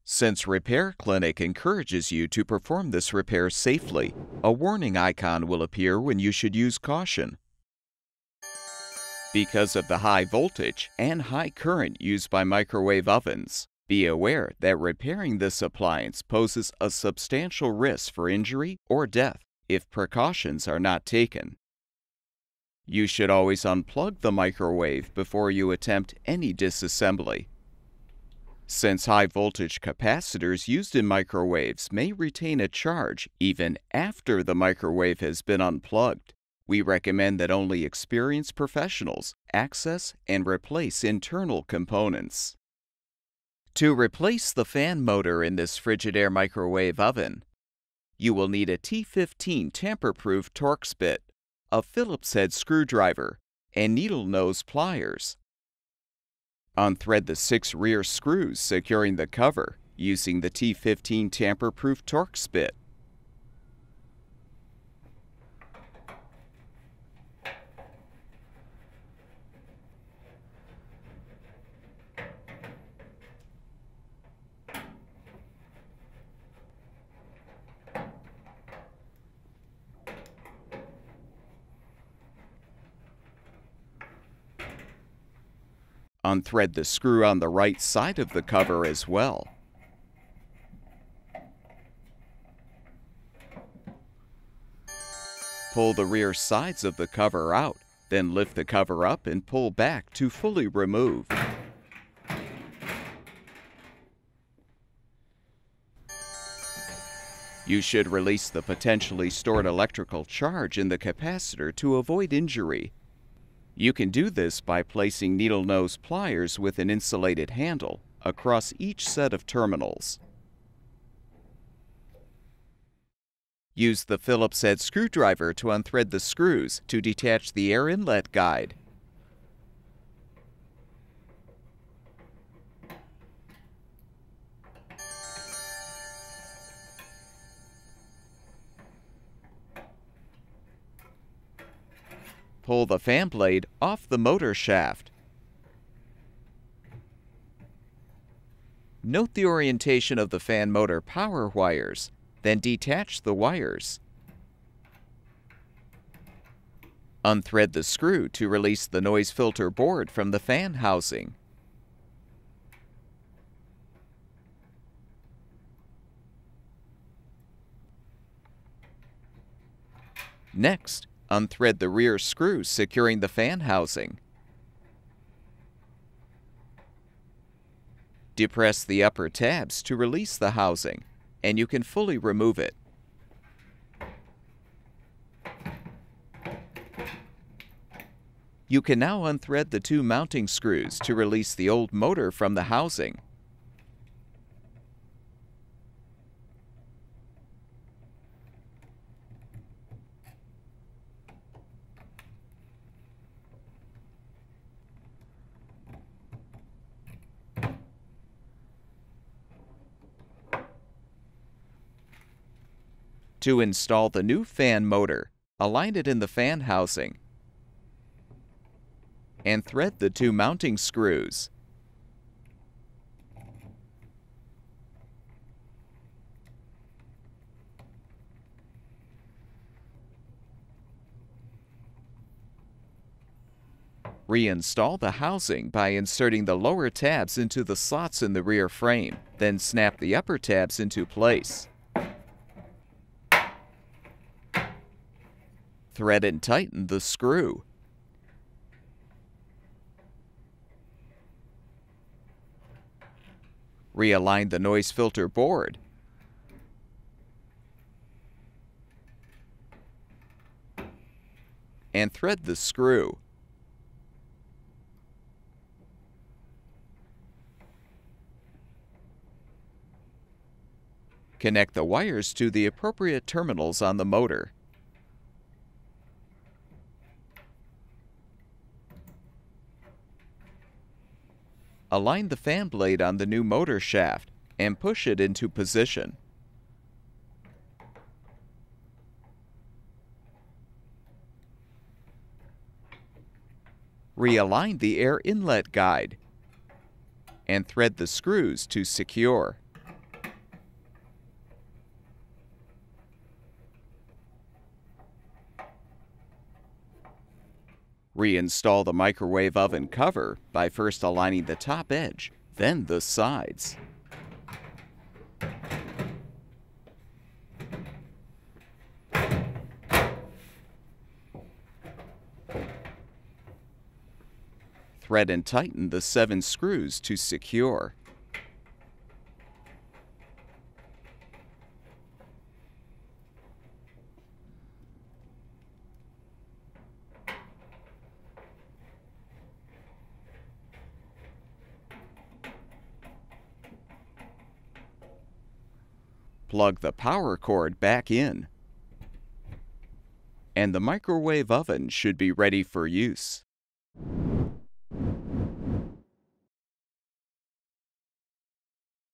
Since Repair Clinic encourages you to perform this repair safely, a warning icon will appear when you should use caution. Because of the high voltage and high current used by microwave ovens, be aware that repairing this appliance poses a substantial risk for injury or death if precautions are not taken. You should always unplug the microwave before you attempt any disassembly. Since high-voltage capacitors used in microwaves may retain a charge even after the microwave has been unplugged, we recommend that only experienced professionals access and replace internal components. To replace the fan motor in this Frigidaire microwave oven, you will need a T15 tamper-proof Torx bit, a Phillips head screwdriver, and needle nose pliers. Unthread the 6 rear screws securing the cover using the T15 tamper-proof Torx bit. Unthread the screw on the right side of the cover as well. Pull the rear sides of the cover out, then lift the cover up and pull back to fully remove. You should release the potentially stored electrical charge in the capacitor to avoid injury. You can do this by placing needle nose pliers with an insulated handle across each set of terminals. Use the Phillips head screwdriver to unthread the screws to detach the air inlet guide. Pull the fan blade off the motor shaft. Note the orientation of the fan motor power wires, then detach the wires. Unthread the screw to release the noise filter board from the fan housing. Next, unthread the rear screws securing the fan housing. Depress the upper tabs to release the housing, and you can fully remove it. You can now unthread the 2 mounting screws to release the old motor from the housing. To install the new fan motor, align it in the fan housing and thread the 2 mounting screws. Reinstall the housing by inserting the lower tabs into the slots in the rear frame, then snap the upper tabs into place. Thread and tighten the screw. Realign the noise filter board. And thread the screw. Connect the wires to the appropriate terminals on the motor. Align the fan blade on the new motor shaft and push it into position. Realign the air inlet guide and thread the screws to secure. Reinstall the microwave oven cover by first aligning the top edge, then the sides. Thread and tighten the 7 screws to secure. Plug the power cord back in, and the microwave oven should be ready for use.